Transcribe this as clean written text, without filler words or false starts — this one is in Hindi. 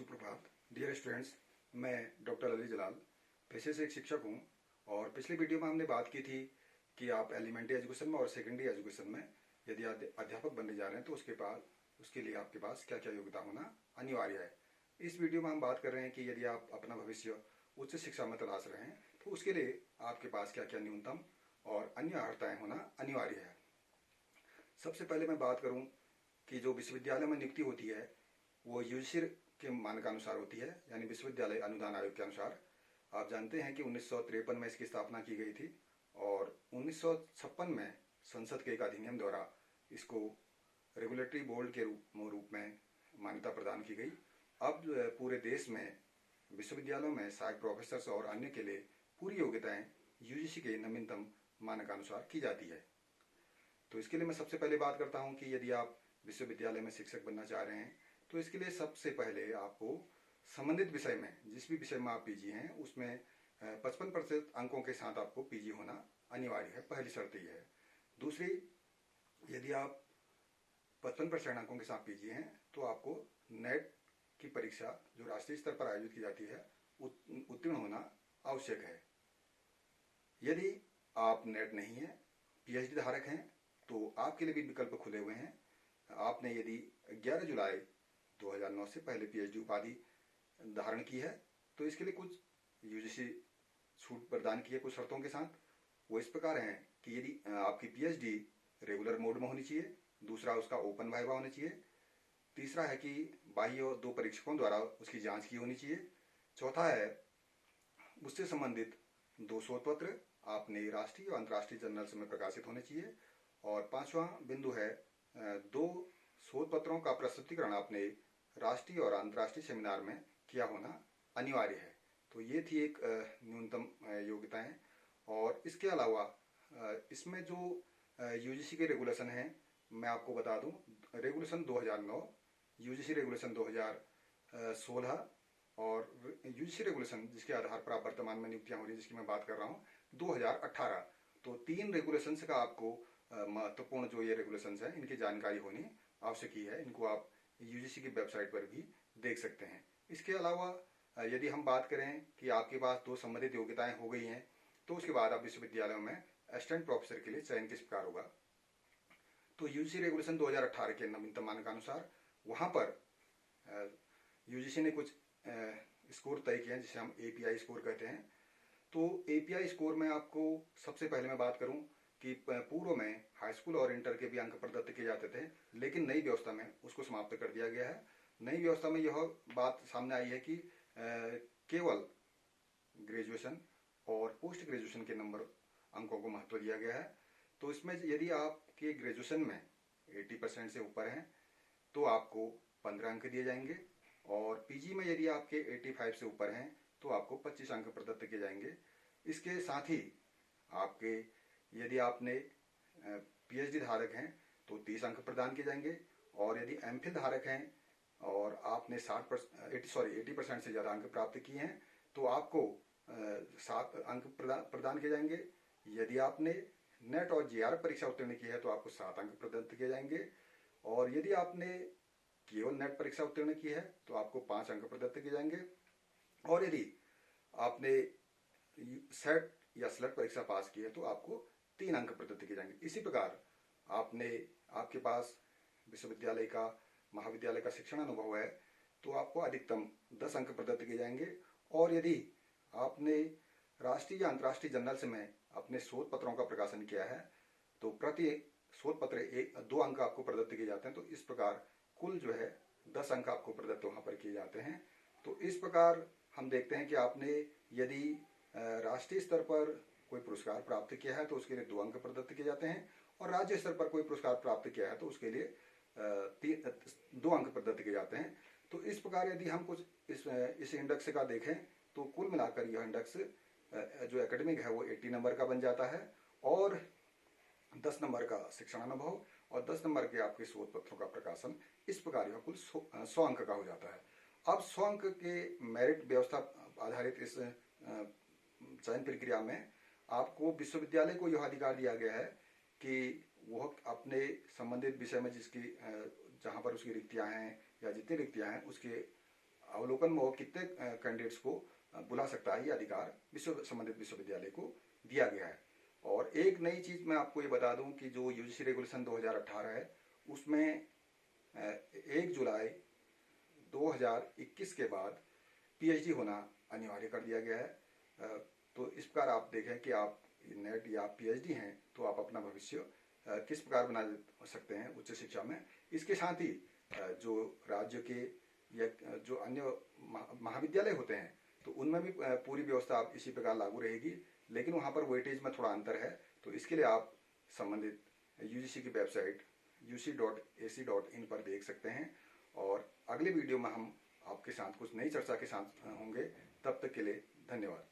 सुप्रभात डियर स्टूडेंट्स। मैं डॉक्टर अली जलाल पेशे से एक शिक्षक हूं और पिछली वीडियो में हमने बात की थी कि आप एलिमेंट्री एजुकेशन में और सेकेंडरी एजुकेशन में यदि अध्यापक बनने जा रहे हैं तो उसके लिए आपके पास क्या क्या योग्यता होना अनिवार्य है। इस वीडियो में हम बात कर रहे हैं कि यदि आप अपना भविष्य उच्च शिक्षा में तलाश रहे हैं तो उसके लिए आपके पास क्या क्या न्यूनतम और अन्य अर्हताएं होना अनिवार्य है। सबसे पहले मैं बात करूं कि जो विश्वविद्यालय में नियुक्ति होती है वो यूजीसी के मानकानुसार होती है, यानी विश्वविद्यालय अनुदान आयोग के अनुसार। आप जानते हैं कि 1953 में इसकी स्थापना की गई थी और 1956 में संसद के एक अधिनियम द्वारा इसको रेगुलेटरी बोर्ड के रूप में मान्यता प्रदान की गई। अब पूरे देश में विश्वविद्यालयों में सहायक प्रोफेसर और अन्य के लिए पूरी योग्यताएं यूजीसी के नवीनतम मानकानुसार की जाती है। तो इसके लिए मैं सबसे पहले बात करता हूं कि यदि आप विश्वविद्यालय में शिक्षक बनना चाह रहे हैं तो इसके लिए सबसे पहले आपको संबंधित विषय में, जिस भी विषय में आप पीजी हैं उसमें 55% अंकों के साथ आपको पीजी होना अनिवार्य है। पहली शर्त यह है। दूसरी, यदि आप 55% अंकों के साथ पीजी हैं तो आपको नेट की परीक्षा जो राष्ट्रीय स्तर पर आयोजित की जाती है उत्तीर्ण होना आवश्यक है। यदि आप नेट नहीं है, पीएचडी धारक हैं, तो आपके लिए भी विकल्प खुले हुए हैं। आपने यदि 11 जुलाई 2009 से पहले पीएचडी उपाधि धारण की है तो इसके लिए कुछ यूजीसी छूट प्रदान की है कुछ शर्तों के साथ। वो इस प्रकार हैं कि यदि आपकी पीएचडी रेगुलर मोड में होनी चाहिए, दूसरा उसका ओपन वाइवा होना चाहिए, तीसरा है कि बाह्य 2 परीक्षकों द्वारा उसकी जांच की होनी चाहिए, चौथा है उससे संबंधित 2 शोध पत्र आपने राष्ट्रीय और अंतर्राष्ट्रीय जर्नल्स में प्रकाशित होने चाहिए, और 5वां बिंदु है 2 शोध पत्रों का प्रस्तुतिकरण आपने राष्ट्रीय और अंतर्राष्ट्रीय सेमिनार में किया होना अनिवार्य है। तो ये थी एक न्यूनतम योग्यताएं। और इसके अलावा इसमें जो यूजीसी के रेगुलेशन हैं मैं आपको बता दूं। रेगुलेशन 2009, यूजीसी रेगुलेशन 2016 और यूजीसी रेगुलेशन जिसके आधार पर आप वर्तमान में नियुक्तियां हो रही है जिसकी मैं बात कर रहा हूँ 2018। तो 3 रेगुलेशंस का आपको महत्वपूर्ण जो ये रेगुलेशंस हैं इनकी जानकारी होनी आवश्यक ही है। इनको आप यूजीसी की वेबसाइट पर भी देख सकते हैं। इसके अलावा यदि हम बात करें कि आपके पास 2 संबंधित योग्यताएं हो गई हैं तो उसके बाद आप विश्वविद्यालयों में असिस्टेंट प्रोफेसर के लिए चयन किस प्रकार होगा। तो यूजीसी रेगुलेशन 2018 के नवीनतम मानकानुसार वहां पर यूजीसी ने कुछ स्कोर तय किए हैं जिसे हम एपीआई स्कोर कहते हैं। तो एपीआई स्कोर में आपको सबसे पहले मैं बात करूं कि पूर्व में हाई स्कूल और इंटर के भी अंक प्रदत्त किए जाते थे, लेकिन नई व्यवस्था में उसको समाप्त कर दिया गया है। नई व्यवस्था में यह बात सामने आई है कि केवल ग्रेजुएशन और पोस्ट ग्रेजुएशन के नंबर अंकों को महत्व दिया गया है। तो इसमें यदि आपके ग्रेजुएशन में 80% से ऊपर हैं तो आपको 15 अंक दिए जाएंगे, और पीजी में यदि आपके 85 से ऊपर हैं तो आपको 25 अंक प्रदत्त किए जाएंगे। इसके साथ ही आपके यदि आपने पीएचडी धारक हैं तो 30 अंक प्रदान किए जाएंगे, और यदि एमफिल धारक हैं और आपने 80% से ज्यादा अंक प्राप्त किए हैं तो आपको 7 अंक प्रदान किए जाएंगे। यदि आपने नेट और जेआर परीक्षा उत्तीर्ण की है तो आपको 7 अंक प्रदत्त किए जाएंगे, और यदि आपने केवल नेट परीक्षा उत्तीर्ण की है तो आपको 5 अंक प्रदत्त किए जाएंगे, और यदि आपने सेट या स्लेट परीक्षा पास की है तो आपको 3 अंक प्रदत्त किए जाएंगे। इसी प्रकार आपके पास विश्वविद्यालय का महाविद्यालय का शिक्षण अनुभव है तो आपको अधिकतम 10 अंक प्रदत्त किए जाएंगे, और यदि आपने राष्ट्रीय या अंतर्राष्ट्रीय जर्नल्स में अपने शोध पत्रों का प्रकाशन किया है तो प्रति शोध पत्र 2 अंक आपको प्रदत्त किए जाते हैं। तो इस प्रकार कुल जो है 10 अंक आपको प्रदत्त वहां पर किए जाते हैं। तो इस प्रकार हम देखते हैं कि आपने यदि राष्ट्रीय स्तर पर कोई पुरस्कार प्राप्त किया है तो उसके लिए 2 अंक प्रदत्त किए जाते हैं, और राज्य स्तर पर कोई पुरस्कार प्राप्त किया है तो उसके लिए 2 अंक प्रदत्त किए जाते हैं। तो इस प्रकार यदि हम कुछ इस इंडेक्स का देखें तो कुल मिलाकर यह इंडेक्स जो एकेडमिक है वो 80 नंबर का बन जाता है, और 10 नंबर का शिक्षण अनुभव और 10 नंबर के आपके शोध पत्रों का प्रकाशन, इस प्रकार यह कुल 100 अंक का हो जाता है। अब 100 अंक के मेरिट व्यवस्था आधारित इस चयन प्रक्रिया में आपको विश्वविद्यालय को यह अधिकार दिया गया है कि वह अपने संबंधित विषय में जहां पर उसकी रिक्तियां हैं या जितनी रिक्तियां हैं उसके अवलोकन में वो कितने कैंडिडेट्स को बुला सकता है, ये अधिकार संबंधित विश्वविद्यालय को दिया गया है। और एक नई चीज मैं आपको ये बता दूं कि जो यूजीसी रेगुलेशन 2018 है उसमें 1 जुलाई 2021 के बाद पीएचडी होना अनिवार्य कर दिया गया है। तो इस प्रकार आप देखें कि आप नेट या पीएचडी हैं तो आप अपना भविष्य किस प्रकार बना सकते हैं उच्च शिक्षा में। इसके साथ ही जो राज्य के या जो अन्य महाविद्यालय होते हैं तो उनमें भी पूरी व्यवस्था आप इसी प्रकार लागू रहेगी, लेकिन वहाँ पर वेटेज में थोड़ा अंतर है। तो इसके लिए आप संबंधित यूजीसी की वेबसाइट uc.ac.in पर देख सकते हैं। और अगले वीडियो में हम आपके साथ कुछ नई चर्चा के साथ होंगे। तब तक के लिए धन्यवाद।